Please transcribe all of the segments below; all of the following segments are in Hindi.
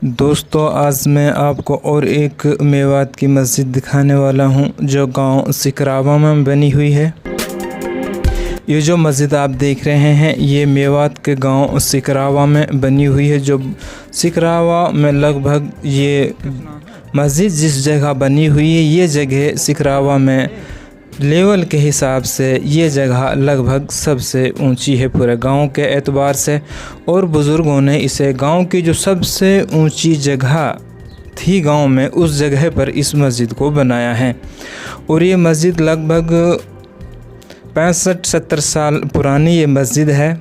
दोस्तों, आज मैं आपको और एक मेवात की मस्जिद दिखाने वाला हूं जो गांव सिकरावा में बनी हुई है। ये जो मस्जिद आप देख रहे हैं ये मेवात के गांव सिकरावा में बनी हुई है। जो सिकरावा में लगभग ये मस्जिद जिस जगह बनी हुई है ये जगह सिकरावा में लेवल के हिसाब से ये जगह लगभग सबसे ऊंची है पूरे गांव के एतबार से, और बुज़ुर्गों ने इसे गांव की जो सबसे ऊंची जगह थी गांव में उस जगह पर इस मस्जिद को बनाया है। और ये मस्जिद लगभग 65-70 साल पुरानी ये मस्जिद है।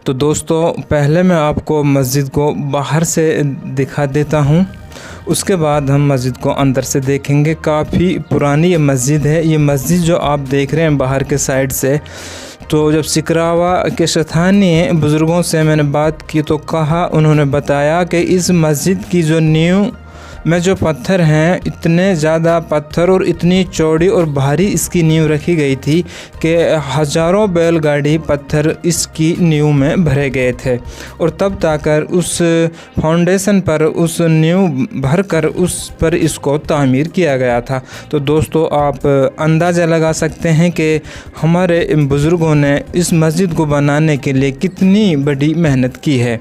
तो दोस्तों, पहले मैं आपको मस्जिद को बाहर से दिखा देता हूँ, उसके बाद हम मस्जिद को अंदर से देखेंगे। काफ़ी पुरानी ये मस्जिद है। ये मस्जिद जो आप देख रहे हैं बाहर के साइड से, तो जब सिकरावा के स्थानीय बुज़ुर्गों से मैंने बात की तो कहा, उन्होंने बताया कि इस मस्जिद की जो नींव में जो पत्थर हैं, इतने ज़्यादा पत्थर और इतनी चौड़ी और भारी इसकी नींव रखी गई थी कि हज़ारों बैलगाड़ी पत्थर इसकी नींव में भरे गए थे, और तब ताकर उस फाउंडेशन पर उस नींव भर कर उस पर इसको तामीर किया गया था। तो दोस्तों, आप अंदाज़ा लगा सकते हैं कि हमारे बुज़ुर्गों ने इस मस्जिद को बनाने के लिए कितनी बड़ी मेहनत की है।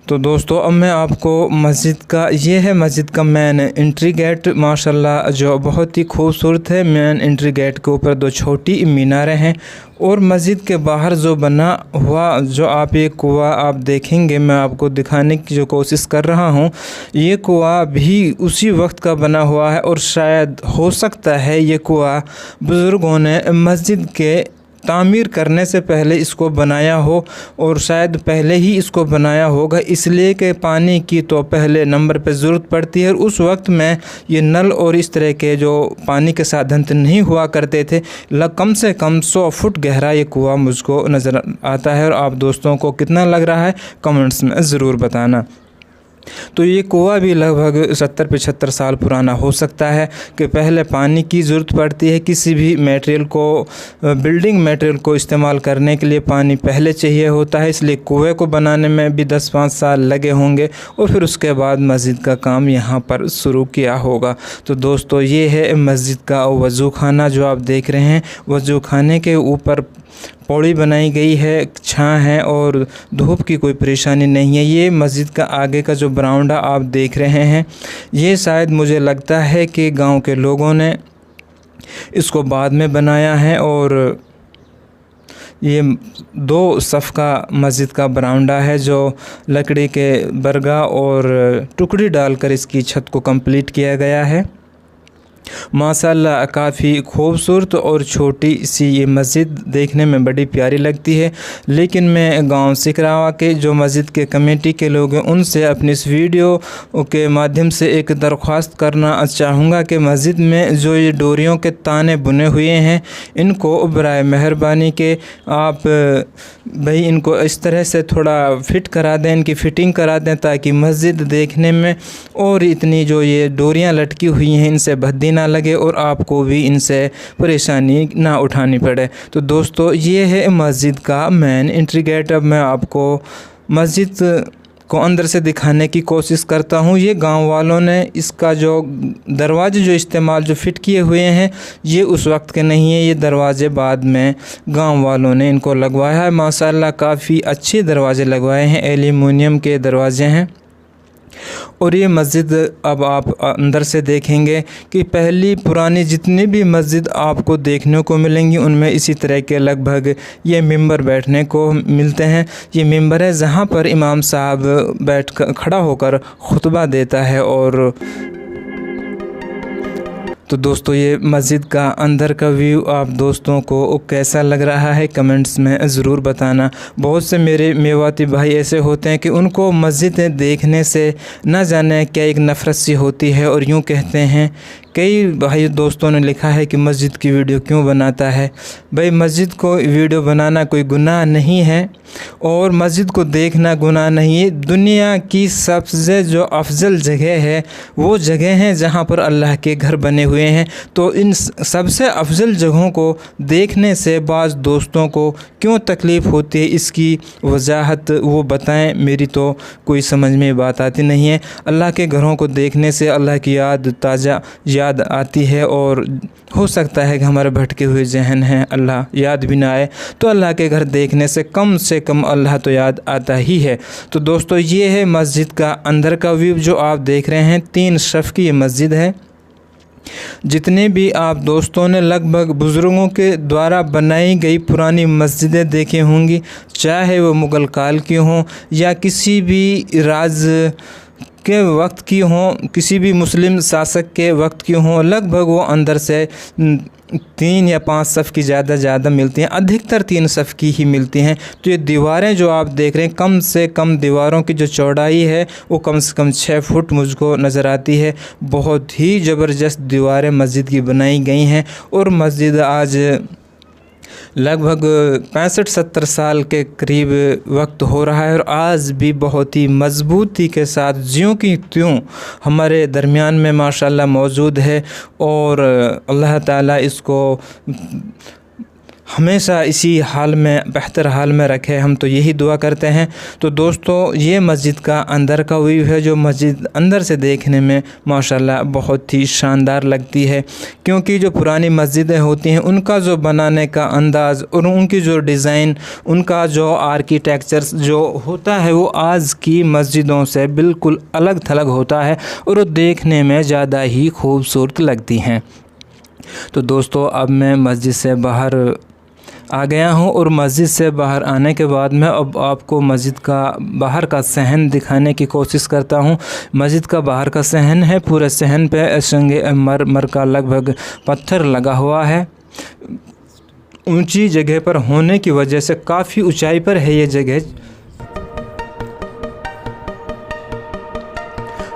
तो दोस्तों, अब मैं आपको मस्जिद का, ये है मस्जिद का मेन एंट्री गेट, माशाल्लाह जो बहुत ही खूबसूरत है। मेन एंट्री गेट के ऊपर 2 छोटी मीनारें हैं, और मस्जिद के बाहर जो बना हुआ जो आप ये कुआं आप देखेंगे, मैं आपको दिखाने की जो कोशिश कर रहा हूँ, ये कुआं भी उसी वक्त का बना हुआ है। और शायद हो सकता है ये कुआं बुज़ुर्गों ने मस्जिद के तामीर करने से पहले इसको बनाया हो, और शायद पहले ही इसको बनाया होगा, इसलिए कि पानी की तो पहले नंबर पे ज़रूरत पड़ती है। और उस वक्त में ये नल और इस तरह के जो पानी के साधन नहीं हुआ करते थे। कम से कम 100 फुट गहरा ये कुआं मुझको नज़र आता है। और आप दोस्तों को कितना लग रहा है कमेंट्स में ज़रूर बताना। तो ये कुआं भी लगभग 70-75 साल पुराना हो सकता है कि पहले पानी की ज़रूरत पड़ती है। किसी भी मटेरियल को, बिल्डिंग मटेरियल को इस्तेमाल करने के लिए पानी पहले चाहिए होता है, इसलिए कुएं को बनाने में भी 10-5 साल लगे होंगे, और फिर उसके बाद मस्जिद का काम यहाँ पर शुरू किया होगा। तो दोस्तों, ये है मस्जिद का वज़ू खाना जो आप देख रहे हैं। वज़ू खाने के ऊपर पौड़ी बनाई गई है, छां है और धूप की कोई परेशानी नहीं है। ये मस्जिद का आगे का जो बरामदा आप देख रहे हैं, ये शायद मुझे लगता है कि गांव के लोगों ने इसको बाद में बनाया है। और ये 2 सफ़ का मस्जिद का बरामदा है जो लकड़ी के बरगा और टुकड़ी डालकर इसकी छत को कंप्लीट किया गया है। माशाल्लाह काफ़ी खूबसूरत और छोटी सी ये मस्जिद देखने में बड़ी प्यारी लगती है। लेकिन मैं गांव सिकरावा के जो मस्जिद के कमेटी के लोग हैं उनसे अपनी इस वीडियो के माध्यम से एक दरख्वास्त करना चाहूँगा कि मस्जिद में जो ये डोरियों के ताने बुने हुए हैं, इनको बराए मेहरबानी के आप भाई इनको इस तरह से थोड़ा फिट करा दें, इनकी फ़िटिंग करा दें, ताकि मस्जिद देखने में, और इतनी जो ये डोरियाँ लटकी हुई हैं इनसे भद्दी ना लगे और आपको भी इनसे परेशानी ना उठानी पड़े। तो दोस्तों, ये है मस्जिद का मेन एंट्री गेट। अब मैं आपको मस्जिद को अंदर से दिखाने की कोशिश करता हूँ। ये गांव वालों ने इसका जो दरवाजे जो इस्तेमाल जो फिट किए हुए हैं, ये उस वक्त के नहीं है, ये दरवाजे बाद में गांव वालों ने इनको लगवाया है। माशाल्लाह काफ़ी अच्छे दरवाजे लगवाए हैं, एल्युमिनियम के दरवाजे हैं। और ये मस्जिद अब आप अंदर से देखेंगे कि पहली पुरानी जितनी भी मस्जिद आपको देखने को मिलेंगी उनमें इसी तरह के लगभग ये मिंबर बैठने को मिलते हैं। ये मिंबर है जहाँ पर इमाम साहब खड़ा होकर खुतबा देता है। और तो दोस्तों, ये मस्जिद का अंदर का व्यू आप दोस्तों को कैसा लग रहा है कमेंट्स में ज़रूर बताना। बहुत से मेरे मेवाती भाई ऐसे होते हैं कि उनको मस्जिदें देखने से न जाने क्या एक नफ़रत सी होती है, और यूँ कहते हैं कई भाई दोस्तों ने लिखा है कि मस्जिद की वीडियो क्यों बनाता है। भाई, मस्जिद को वीडियो बनाना कोई गुनाह नहीं है, और मस्जिद को देखना गुनाह नहीं है। दुनिया की सबसे जो अफजल जगह है वो जगह है जहाँ पर अल्लाह के घर बने हुए हुए हैं। तो इन सबसे अफजल जगहों को देखने से बाज़ दोस्तों को क्यों तकलीफ़ होती है, इसकी वजाहत वो बताएं। मेरी तो कोई समझ में बात आती नहीं है। अल्लाह के घरों को देखने से अल्लाह की ताज़ा याद आती है, और हो सकता है कि हमारे भटके हुए जहन हैं, अल्लाह याद भी ना आए, तो अल्लाह के घर देखने से कम अल्लाह तो याद आता ही है। तो दोस्तों, ये है मस्जिद का अंदर का व्यू जो आप देख रहे हैं। 3 शफ़ की ये मस्जिद है। जितने भी आप दोस्तों ने लगभग बुज़ुर्गों के द्वारा बनाई गई पुरानी मस्जिदें देखी होंगी, चाहे वो मुग़ल काल की हों या किसी भी राज के वक्त की हों, किसी भी मुस्लिम शासक के वक्त की हों, लगभग वो अंदर से 3 या 5 सफ़ की ज़्यादा मिलती हैं, अधिकतर 3 सफ़ की ही मिलती हैं। तो ये दीवारें जो आप देख रहे हैं, कम से कम दीवारों की जो चौड़ाई है वो कम से कम 6 फुट मुझको नज़र आती है। बहुत ही ज़बरदस्त दीवारें मस्जिद की बनाई गई हैं, और मस्जिद आज लगभग 65-70 साल के करीब वक्त हो रहा है, और आज भी बहुत ही मज़बूती के साथ ज्यों की त्यों हमारे दरमियान में माशाल्लाह मौजूद है। और अल्लाह ताला इसको हमेशा इसी हाल में, बेहतर हाल में रखे, हम तो यही दुआ करते हैं। तो दोस्तों, ये मस्जिद का अंदर का व्यू है, जो मस्जिद अंदर से देखने में माशाल्लाह बहुत ही शानदार लगती है, क्योंकि जो पुरानी मस्जिदें होती हैं उनका जो बनाने का अंदाज़ और उनकी जो डिज़ाइन, उनका जो आर्किटेक्चर जो होता है, वो आज की मस्जिदों से बिल्कुल अलग थलग होता है, और वो देखने में ज़्यादा ही खूबसूरत लगती हैं। तो दोस्तों, अब मैं मस्जिद से बाहर आ गया हूँ, और मस्जिद से बाहर आने के बाद मैं अब आपको मस्जिद का बाहर का सहन दिखाने की कोशिश करता हूँ। मस्जिद का बाहर का सहन है, पूरे सहन पे संगमरमर का लगभग पत्थर लगा हुआ है। ऊंची जगह पर होने की वजह से, काफ़ी ऊंचाई पर है ये जगह,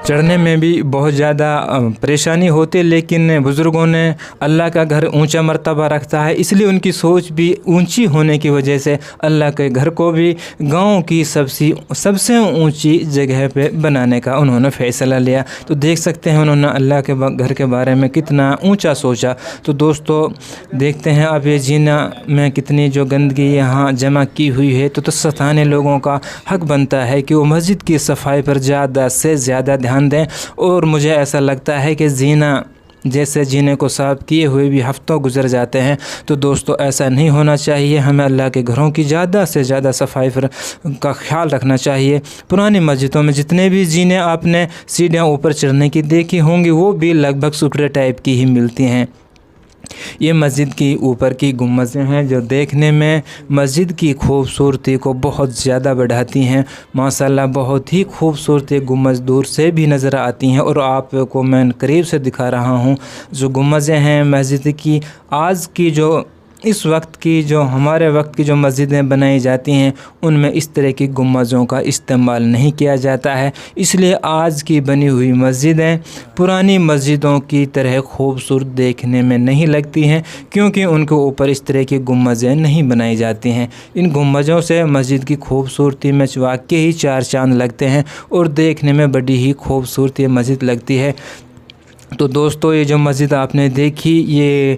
चढ़ने में भी बहुत ज़्यादा परेशानी होती है, लेकिन बुज़ुर्गों ने अल्लाह का घर ऊंचा मर्तबा रखता है, इसलिए उनकी सोच भी ऊंची होने की वजह से अल्लाह के घर को भी गांव की सबसे ऊंची जगह पे बनाने का उन्होंने फ़ैसला लिया। तो देख सकते हैं उन्होंने अल्लाह के घर के बारे में कितना ऊंचा सोचा। तो दोस्तों, देखते हैं अब ये जीना में कितनी जो गंदगी यहाँ जमा की हुई है, तो स्थानीय लोगों का हक बनता है कि वो मस्जिद की सफाई पर ज़्यादा से ज़्यादा ध्यान दें। और मुझे ऐसा लगता है कि जीना जैसे जीने को साफ किए हुए भी हफ्तों गुजर जाते हैं। तो दोस्तों, ऐसा नहीं होना चाहिए। हमें अल्लाह के घरों की ज़्यादा से ज़्यादा सफाई का ख्याल रखना चाहिए। पुरानी मस्जिदों में जितने भी जीने आपने सीढ़ियाँ ऊपर चढ़ने की देखी होंगी, वो भी लगभग सुकड़े टाइप की ही मिलती हैं। ये मस्जिद की ऊपर की गुम्बदें हैं, जो देखने में मस्जिद की खूबसूरती को बहुत ज़्यादा बढ़ाती हैं। माशाल्लाह, बहुत ही खूबसूरत गुम्बद दूर से भी नज़र आती हैं, और आपको मैं करीब से दिखा रहा हूँ। जो गुम्बदें हैं मस्जिद की, आज की जो इस वक्त की जो हमारे वक्त की जो मस्जिदें बनाई जाती हैं, उनमें इस तरह की गुम्बदों का इस्तेमाल नहीं किया जाता है। इसलिए आज की बनी हुई मस्जिदें पुरानी मस्जिदों की तरह खूबसूरत देखने में नहीं लगती हैं, क्योंकि उनके ऊपर इस तरह की गुम्बदें नहीं बनाई जाती हैं। इन गुम्बदों से मस्जिद की खूबसूरती में वाकई ही 4 चांद लगते हैं, और देखने में बड़ी ही खूबसूरत ये मस्जिद लगती है। तो दोस्तों, ये जो मस्जिद आपने देखी, ये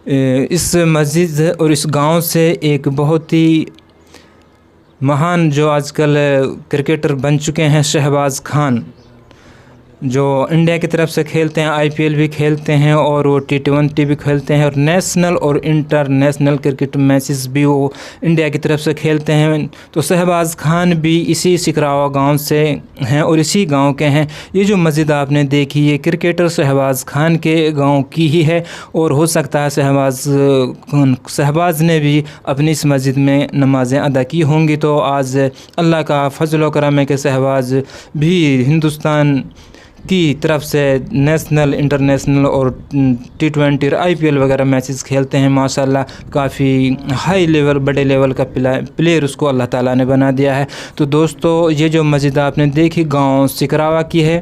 इस मस्जिद और इस गांव से एक बहुत ही महान जो आजकल क्रिकेटर बन चुके हैं, शहबाज खान, जो इंडिया की तरफ से खेलते हैं, IPL भी खेलते हैं, और वो T20 भी खेलते हैं, और नेशनल और इंटरनेशनल क्रिकेट मैचेस भी वो इंडिया की तरफ से खेलते हैं। तो शहबाज खान भी इसी सिकरावा गांव से हैं और इसी गांव के हैं। ये जो मस्जिद आपने देखी, ये क्रिकेटर शहबाज खान के गांव की ही है, और हो सकता है शहबाज ने भी अपनी इस मस्जिद में नमाज़ें अदा की होंगी। तो आज अल्लाह का फजल व करम है कि शहबाज भी हिंदुस्तान की तरफ से नेशनल, इंटरनेशनल और T20 और IPL वगैरह मैचेस खेलते हैं। माशाल्लाह, काफ़ी हाई लेवल, बड़े लेवल का प्लेयर उसको अल्लाह ताला ने बना दिया है। तो दोस्तों, ये जो मस्जिद आपने देखी गांव सिकरावा की है,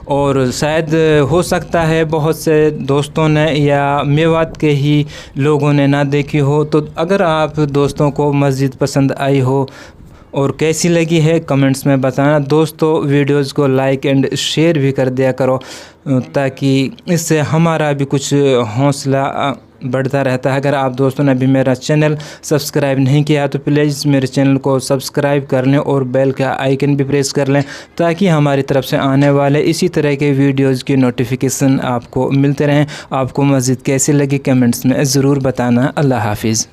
और शायद हो सकता है बहुत से दोस्तों ने या मेवात के ही लोगों ने ना देखी हो। तो अगर आप दोस्तों को मस्जिद पसंद आई हो और कैसी लगी है कमेंट्स में बताना। दोस्तों वीडियोज़ को लाइक एंड शेयर भी कर दिया करो ताकि इससे हमारा भी कुछ हौसला बढ़ता रहता है। अगर आप दोस्तों ने अभी मेरा चैनल सब्सक्राइब नहीं किया तो प्लीज़ मेरे चैनल को सब्सक्राइब कर लें और बेल का आइकन भी प्रेस कर लें ताकि हमारी तरफ से आने वाले इसी तरह के वीडियोज़ की नोटिफिकेशन आपको मिलते रहें। आपको मस्जिद कैसी लगी कमेंट्स में ज़रूर बताना। अल्लाह हाफिज़।